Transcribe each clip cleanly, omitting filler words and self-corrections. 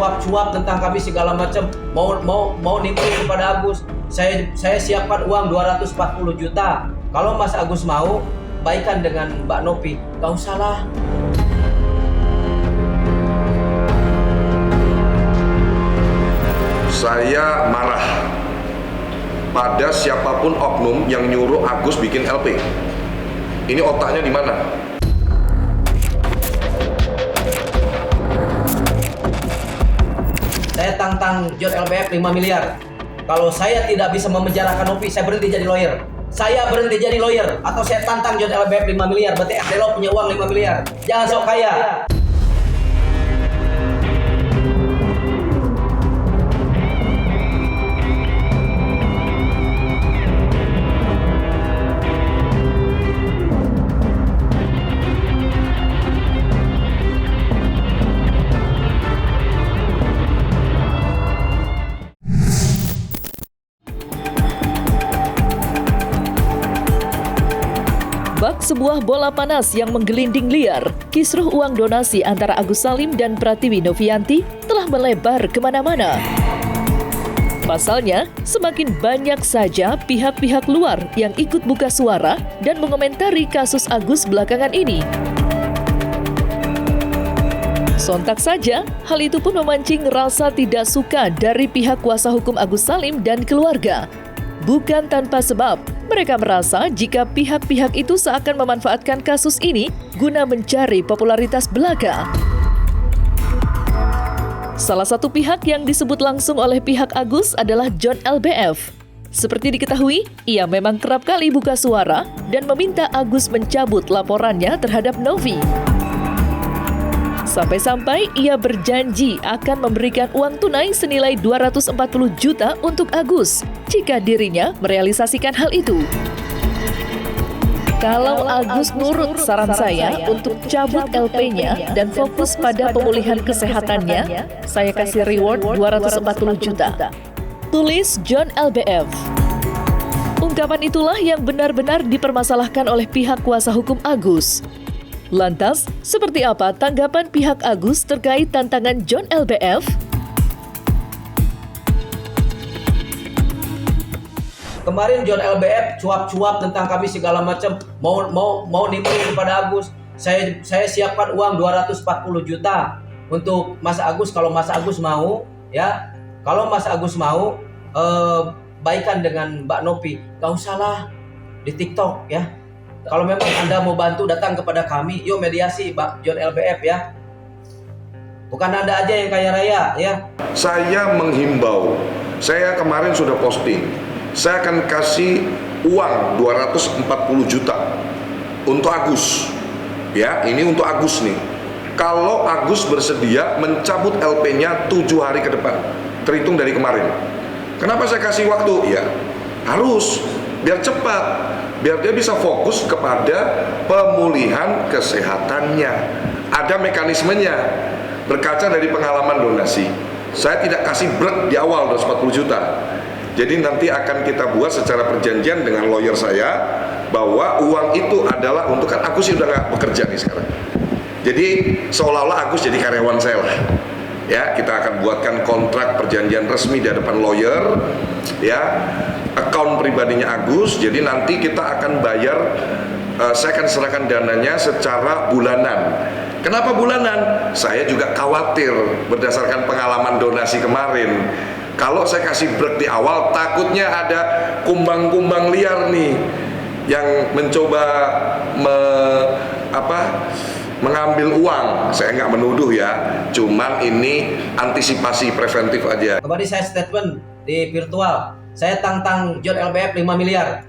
suap-suap tentang kami segala macam, mau nimpulin kepada Agus. Saya siapkan uang 240 juta. Kalau Mas Agus mau baikan dengan Mbak Novi, gak usah lah. Saya marah pada siapapun oknum yang nyuruh Agus bikin LP. Ini otaknya di mana? Saya tantang John LBF 5 miliar. Kalau saya tidak bisa memenjarakan Novi, saya berhenti jadi lawyer. Saya berhenti jadi lawyer atau saya tantang John LBF 5 miliar. Berarti Adelo punya uang 5 miliar. Jangan sok kaya. Bak sebuah bola panas yang menggelinding liar, kisruh uang donasi antara Agus Salim dan Pratiwi Novianti telah melebar kemana-mana. Pasalnya, semakin banyak saja pihak-pihak luar yang ikut buka suara dan mengomentari kasus Agus belakangan ini. Sontak saja, hal itu pun memancing rasa tidak suka dari pihak kuasa hukum Agus Salim dan keluarga. Bukan tanpa sebab, mereka merasa jika pihak-pihak itu seakan memanfaatkan kasus ini guna mencari popularitas belaka. Salah satu pihak yang disebut langsung oleh pihak Agus adalah John LBF. Seperti diketahui, ia memang kerap kali buka suara dan meminta Agus mencabut laporannya terhadap Novi. Sampai-sampai ia berjanji akan memberikan uang tunai senilai 240 juta untuk Agus jika dirinya merealisasikan hal itu. Kalau Agus nurut saran saya untuk cabut LP-nya dan fokus pada pemulihan kesehatannya, saya kasih reward 240 juta. Tulis John LBF. Ungkapan itulah yang benar-benar dipermasalahkan oleh pihak kuasa hukum Agus. Lantas, seperti apa tanggapan pihak Agus terkait tantangan John LBF? Kemarin John LBF suap-suap tentang kami segala macam, mau nimpulin kepada Agus. Saya siapkan uang 240 juta untuk Mas Agus. Kalau Mas Agus mau, ya, kalau Mas Agus mau baikan dengan Mbak Novi, gak usah lah di TikTok, ya. Kalau memang Anda mau bantu, datang kepada kami, yuk mediasi Pak John LBF, ya. Bukan Anda aja yang kaya raya, ya. Saya menghimbau, saya kemarin sudah posting, saya akan kasih uang 240 juta untuk Agus. Ya, ini untuk Agus nih. Kalau Agus bersedia mencabut LP-nya 7 hari ke depan, terhitung dari kemarin. Kenapa saya kasih waktu? Ya, harus biar cepat, biar dia bisa fokus kepada pemulihan kesehatannya. Ada mekanismenya. Berkaca dari pengalaman donasi, saya tidak kasih break di awal 240 juta. Jadi nanti akan kita buat secara perjanjian dengan lawyer saya bahwa uang itu adalah untuk, kan Agus sudah nggak bekerja nih sekarang. Jadi seolah-olah Agus jadi karyawan saya lah. Ya, kita akan buatkan kontrak perjanjian resmi di hadapan lawyer, ya, account pribadinya Agus. Jadi nanti kita akan bayar, saya akan serahkan dananya secara bulanan. Kenapa bulanan? Saya juga khawatir berdasarkan pengalaman donasi kemarin. Kalau saya kasih break di awal, takutnya ada kumbang-kumbang liar nih yang mencoba mengambil uang. Saya nggak menuduh ya, cuman ini antisipasi preventif aja. Kemarin saya statement di virtual, saya tantang John LBF 5 miliar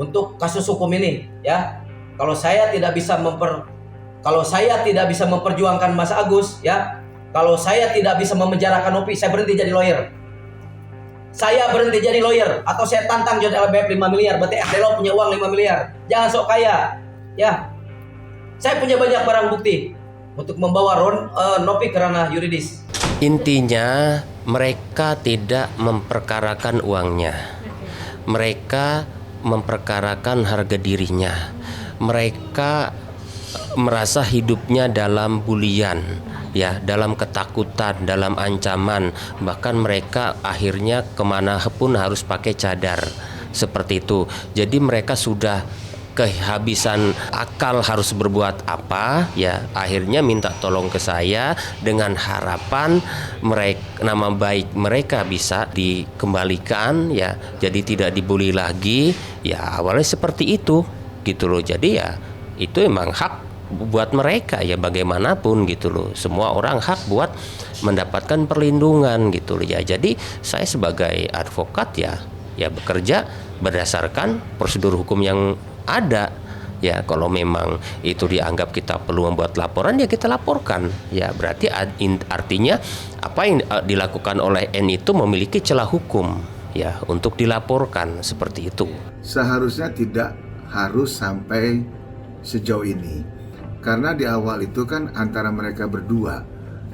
untuk kasus hukum ini, ya. Kalau saya tidak bisa memperjuangkan Mas Agus, ya. Kalau saya tidak bisa memenjarakan Novi, saya berhenti jadi lawyer. Saya berhenti jadi lawyer atau saya tantang John LBF 5 miliar. Berarti Adelo punya uang 5 miliar. Jangan sok kaya, ya. Saya punya banyak barang bukti untuk membawa Novi ke ranah yuridis. Intinya mereka tidak memperkarakan uangnya. Mereka memperkarakan harga dirinya. Mereka merasa hidupnya dalam bulian, ya, dalam ketakutan, dalam ancaman, bahkan mereka akhirnya kemana pun harus pakai cadar seperti itu. Jadi mereka sudah kehabisan akal harus berbuat apa, ya akhirnya minta tolong ke saya dengan harapan mereka, nama baik mereka bisa dikembalikan, ya jadi tidak dibully lagi, ya awalnya seperti itu gitu loh. Jadi ya itu emang hak buat mereka, ya bagaimanapun gitu loh, semua orang hak buat mendapatkan perlindungan gitu loh ya. Jadi saya sebagai advokat ya bekerja berdasarkan prosedur hukum yang ada. Ya kalau memang itu dianggap kita perlu membuat laporan, ya kita laporkan. Ya berarti artinya apa yang dilakukan oleh N itu memiliki celah hukum ya untuk dilaporkan seperti itu. Seharusnya tidak harus sampai sejauh ini, karena di awal itu kan antara mereka berdua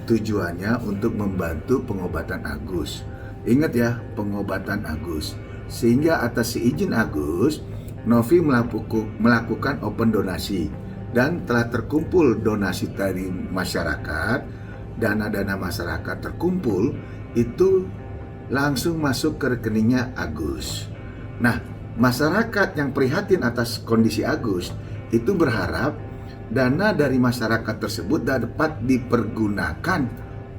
tujuannya untuk membantu pengobatan Agus. Ingat ya, pengobatan Agus. Sehingga atas izin Agus, Novi melakukan open donasi dan telah terkumpul donasi dari masyarakat. Dana-dana masyarakat terkumpul itu langsung masuk ke rekeningnya Agus. Nah, masyarakat yang prihatin atas kondisi Agus itu berharap dana dari masyarakat tersebut dapat dipergunakan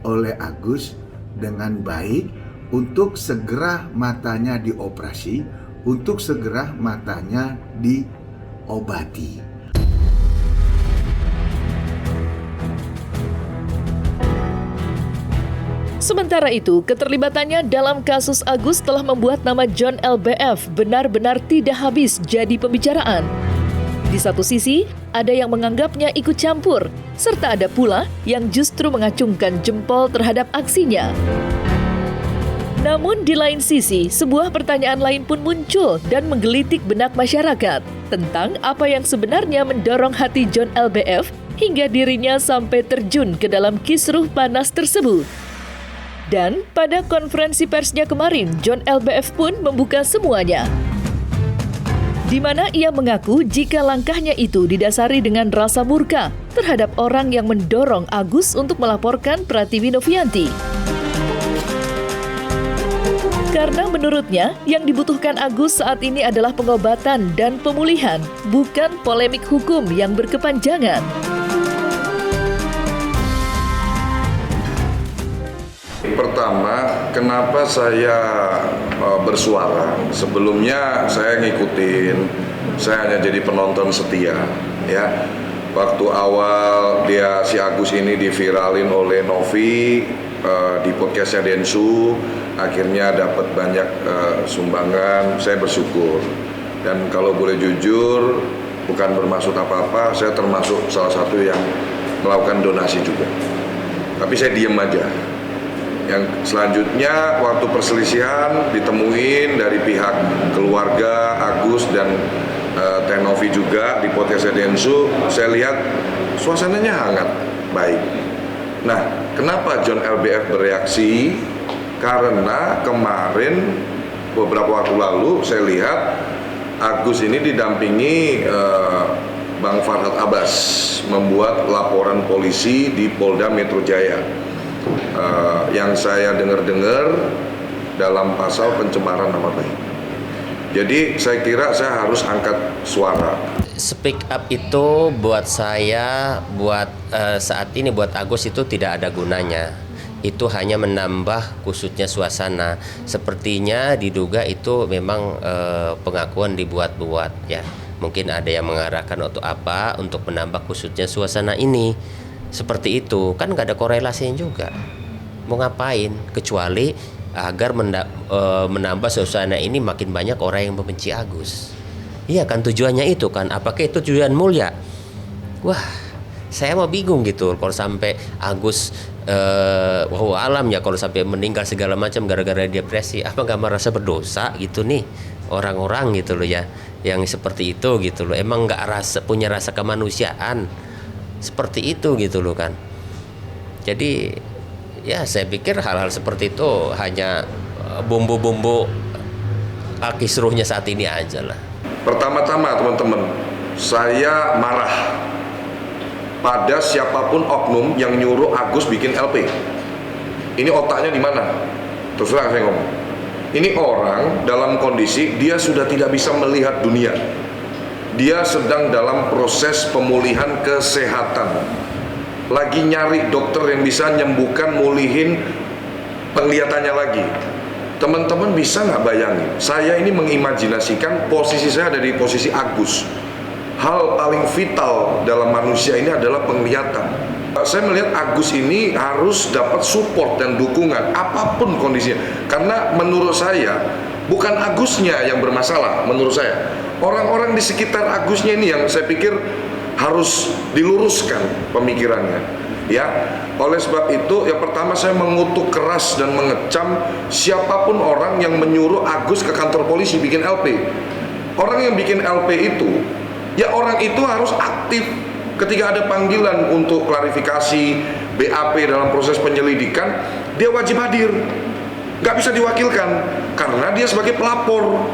oleh Agus dengan baik untuk segera matanya dioperasi, untuk segera matanya diobati. Sementara itu, keterlibatannya dalam kasus Agus telah membuat nama John LBF benar-benar tidak habis jadi pembicaraan. Di satu sisi, ada yang menganggapnya ikut campur, serta ada pula yang justru mengacungkan jempol terhadap aksinya. Namun di lain sisi, sebuah pertanyaan lain pun muncul dan menggelitik benak masyarakat tentang apa yang sebenarnya mendorong hati John LBF hingga dirinya sampai terjun ke dalam kisruh panas tersebut. Dan pada konferensi persnya kemarin, John LBF pun membuka semuanya, di mana ia mengaku jika langkahnya itu didasari dengan rasa murka terhadap orang yang mendorong Agus untuk melaporkan Pratiwi Novianti. Karena menurutnya, yang dibutuhkan Agus saat ini adalah pengobatan dan pemulihan, bukan polemik hukum yang berkepanjangan. Pertama, kenapa saya bersuara? Sebelumnya saya ngikutin, saya hanya jadi penonton setia, ya. Waktu awal si Agus ini diviralin oleh Novi di podcastnya Densu, akhirnya dapat banyak sumbangan, saya bersyukur. Dan kalau boleh jujur, bukan bermaksud apa-apa, saya termasuk salah satu yang melakukan donasi juga. Tapi saya diem aja. Yang selanjutnya waktu perselisihan ditemuin dari pihak keluarga Agus dan Teh Novi juga di podcast Densu, saya lihat suasananya hangat, baik. Nah, kenapa John LBF bereaksi? Karena kemarin beberapa waktu lalu saya lihat Agus ini didampingi Bang Farhad Abbas membuat laporan polisi di Polda Metro Jaya. Yang saya dengar dalam pasal pencemaran nama baik. Jadi saya kira saya harus angkat suara. Speak up itu buat saya, saat ini buat Agus itu tidak ada gunanya. Itu hanya menambah kusutnya suasana. Sepertinya diduga itu memang pengakuan dibuat-buat ya. Mungkin ada yang mengarahkan untuk apa, untuk menambah kusutnya suasana ini. Seperti itu, kan nggak ada korelasinya juga. Mau ngapain? Kecuali agar menambah suasana ini makin banyak orang yang membenci Agus. Iya kan tujuannya itu kan. Apakah itu tujuan mulia? Wah, saya mau bingung gitu. Kalau sampai Agus, alam ya, kalau sampai meninggal segala macam gara-gara depresi, apa nggak merasa berdosa gitu nih orang-orang gitu loh ya, yang seperti itu gitu loh. Emang nggak punya rasa kemanusiaan seperti itu gitu loh kan. Jadi ya saya pikir hal-hal seperti itu hanya bumbu-bumbu kisruhnya saat ini aja lah. Pertama-tama teman-teman, saya marah pada siapapun oknum yang nyuruh Agus bikin LP. Ini otaknya di mana? Terus terang saya ngomong. Ini orang dalam kondisi dia sudah tidak bisa melihat dunia. Dia sedang dalam proses pemulihan kesehatan. Lagi nyari dokter yang bisa nyembuhkan, mulihin penglihatannya lagi. Teman-teman bisa nggak bayangin? Saya ini mengimajinasikan posisi saya ada di posisi Agus. Hal paling vital dalam manusia ini adalah penglihatan. Saya melihat Agus ini harus dapat support dan dukungan apapun kondisinya. Karena menurut saya bukan Agusnya yang bermasalah, menurut saya. Orang-orang di sekitar Agusnya ini yang saya pikir harus diluruskan pemikirannya. Ya, oleh sebab itu, yang pertama saya mengutuk keras dan mengecam siapapun orang yang menyuruh Agus ke kantor polisi bikin LP. Orang yang bikin LP itu, ya orang itu harus aktif ketika ada panggilan untuk klarifikasi BAP dalam proses penyelidikan, dia wajib hadir. Nggak bisa diwakilkan karena dia sebagai pelapor.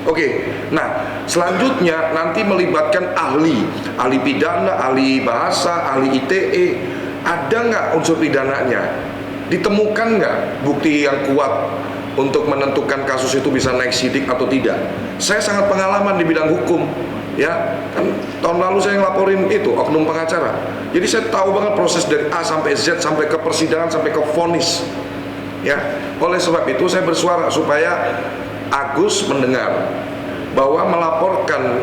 Oke, nah selanjutnya nanti melibatkan ahli pidana, ahli bahasa, ahli ITE. Ada nggak unsur pidananya? Ditemukan nggak bukti yang kuat untuk menentukan kasus itu bisa naik sidik atau tidak? Saya sangat pengalaman di bidang hukum, ya kan tahun lalu saya ngelaporin itu oknum pengacara. Jadi saya tahu banget proses dari A sampai Z sampai ke persidangan sampai ke vonis. Ya, oleh sebab itu saya bersuara supaya Agus mendengar bahwa melaporkan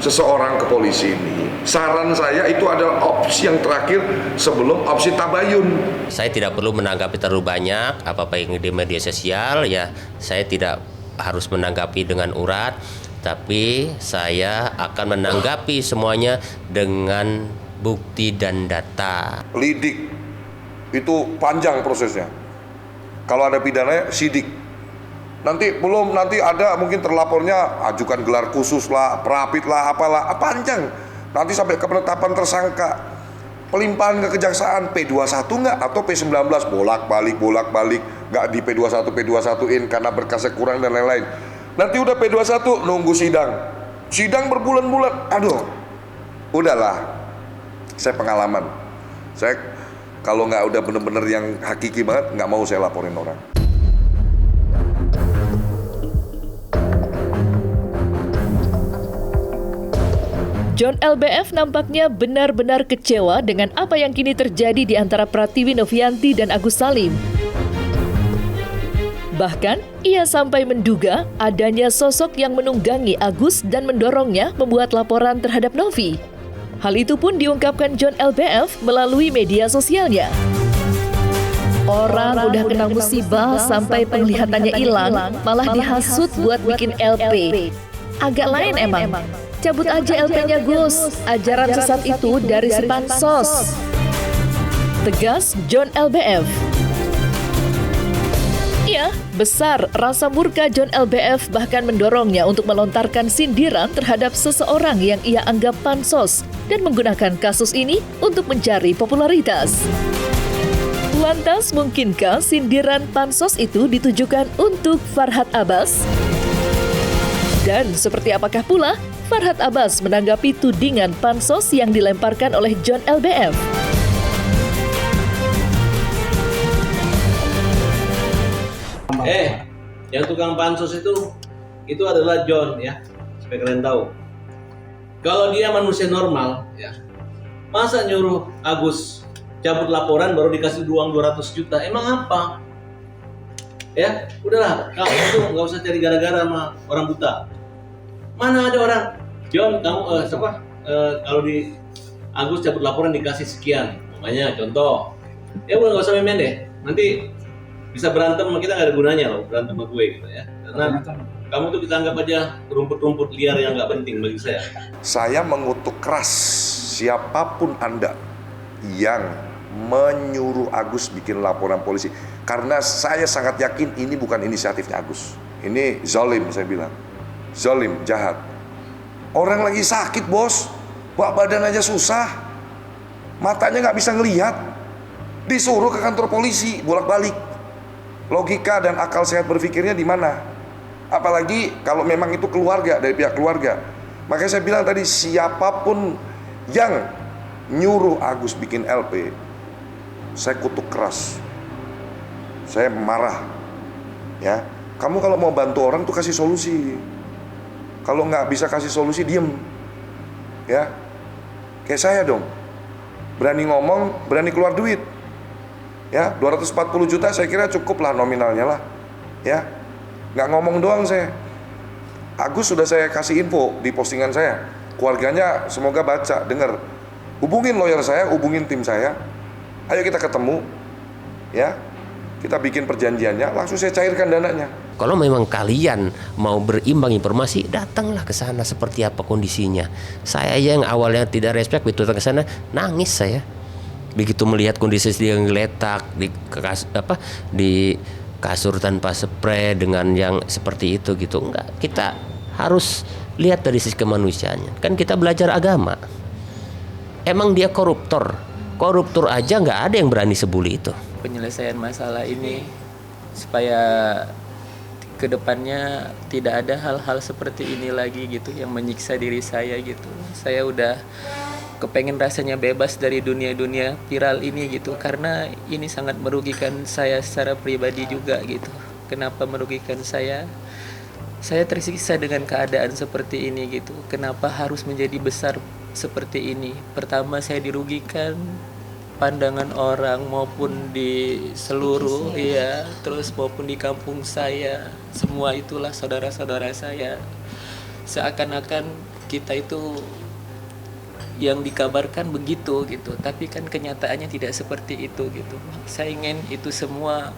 seseorang ke polisi ini, saran saya itu adalah opsi yang terakhir sebelum opsi tabayun. Saya tidak perlu menanggapi terlalu banyak apa-apa yang di media sosial, ya saya tidak harus menanggapi dengan urat, tapi saya akan menanggapi semuanya dengan bukti dan data. Lidik itu panjang prosesnya. Kalau ada pidana sidik. Nanti ada mungkin terlapornya ajukan gelar khusus lah, perapit lah, apalah, panjang. Nanti sampai ke penetapan tersangka, pelimpahan ke kejaksaan, P21 nggak atau P19 bolak-balik, nggak di P21-in karena berkasnya kurang dan lain-lain. Nanti udah P21 nunggu sidang berbulan-bulan, aduh, udahlah. Saya pengalaman, saya kalau nggak udah bener-bener yang hakiki banget, nggak mau saya laporin orang. John LBF nampaknya benar-benar kecewa dengan apa yang kini terjadi di antara Pratiwi Novianti dan Agus Salim. Bahkan, ia sampai menduga adanya sosok yang menunggangi Agus dan mendorongnya membuat laporan terhadap Novi. Hal itu pun diungkapkan John LBF melalui media sosialnya. Orang udah kena musibah sampai penglihatannya hilang, malah dihasut buat bikin LP. Agak lain emang. Cabut aja LP-nya Gus, ajaran sesat itu dari si Pansos. Tegas John LBF. Iya, besar rasa murka John LBF bahkan mendorongnya untuk melontarkan sindiran terhadap seseorang yang ia anggap pansos dan menggunakan kasus ini untuk mencari popularitas. Lantas, mungkinkah sindiran pansos itu ditujukan untuk Farhad Abbas? Dan seperti apakah pula Farhad Abbas menanggapi tudingan pansos yang dilemparkan oleh John LBF? Yang tukang pansos itu adalah John, ya, supaya kalian tahu. Kalau dia manusia normal, ya, masa nyuruh Agus cabut laporan baru dikasih uang 200 juta? Emang apa? Ya, udahlah, kamu tuh nggak usah cari gara-gara sama orang buta. Mana ada orang, John, kamu kalau di Agus cabut laporan dikasih sekian, makanya contoh. Ya udah nggak usah main deh, nanti bisa berantem sama kita, nggak ada gunanya loh berantem sama gue gitu ya. Karena kamu tuh kita anggap aja rumput-rumput liar yang nggak penting bagi saya. Saya mengutuk keras siapapun Anda yang menyuruh Agus bikin laporan polisi, karena saya sangat yakin ini bukan inisiatifnya Agus. Ini zalim, saya bilang zalim, jahat. Orang lagi sakit bos, bawa badan aja susah, matanya nggak bisa ngelihat, disuruh ke kantor polisi bolak-balik. Logika dan akal sehat berpikirnya di mana? Apalagi kalau memang itu keluarga, dari pihak keluarga. Makanya saya bilang tadi, siapapun yang nyuruh Agus bikin LP, saya kutuk keras. Saya marah. Ya, kamu kalau mau bantu orang tuh kasih solusi. Kalau nggak bisa kasih solusi, diem. Ya, kayak saya dong. Berani ngomong, berani keluar duit. Ya, 240 juta saya kira cukup lah nominalnya lah. Ya, nggak ngomong doang saya. Agus sudah saya kasih info di postingan saya. Keluarganya semoga baca, dengar. Hubungin lawyer saya, hubungin tim saya. Ayo kita ketemu. Ya, kita bikin perjanjiannya, langsung saya cairkan dananya. Kalau memang kalian mau berimbang informasi, datanglah ke sana seperti apa kondisinya. Saya aja yang awalnya tidak respect, begitu datang ke sana nangis saya. Begitu melihat kondisi dia geletak di kasur tanpa spray dengan yang seperti itu gitu. Enggak, kita harus lihat dari sisi kemanusiaannya. Kan kita belajar agama. Emang dia koruptor. Koruptor aja nggak ada yang berani sebuli itu. Penyelesaian masalah ini supaya kedepannya tidak ada hal-hal seperti ini lagi gitu yang menyiksa diri saya gitu. Saya udah kepengen rasanya bebas dari dunia-dunia viral ini gitu, karena ini sangat merugikan saya secara pribadi juga gitu. Kenapa merugikan saya? Saya tersiksa dengan keadaan seperti ini gitu. Kenapa harus menjadi besar seperti ini? Pertama, saya dirugikan pandangan orang maupun di seluruh terus maupun di kampung saya, semua itulah saudara-saudara saya. Seakan-akan kita itu yang dikabarkan begitu gitu, tapi kan kenyataannya tidak seperti itu gitu. Saya ingin itu semua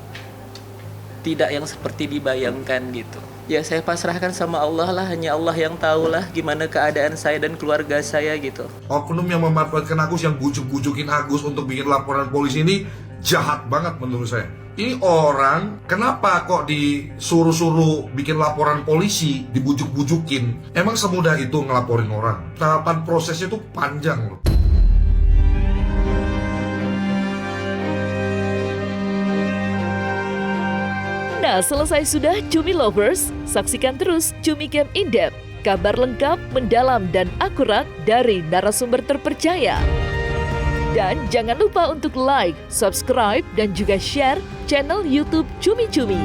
tidak yang seperti dibayangkan gitu. Ya saya pasrahkan sama Allah lah, hanya Allah yang tahu lah gimana keadaan saya dan keluarga saya gitu. Oknum yang memanfaatkan Agus, yang bujuk-bujukin Agus untuk bikin laporan polisi ini jahat banget menurut saya. Ini orang kenapa kok disuruh-suruh bikin laporan polisi, dibujuk-bujukin? Emang semudah itu ngelaporin orang? Tahapan prosesnya itu panjang loh. Nah, selesai sudah Cumi Lovers, saksikan terus Cumi Game In-Depth, kabar lengkap, mendalam, dan akurat dari narasumber terpercaya. Dan jangan lupa untuk like, subscribe, dan juga share channel YouTube Cumi Cumi.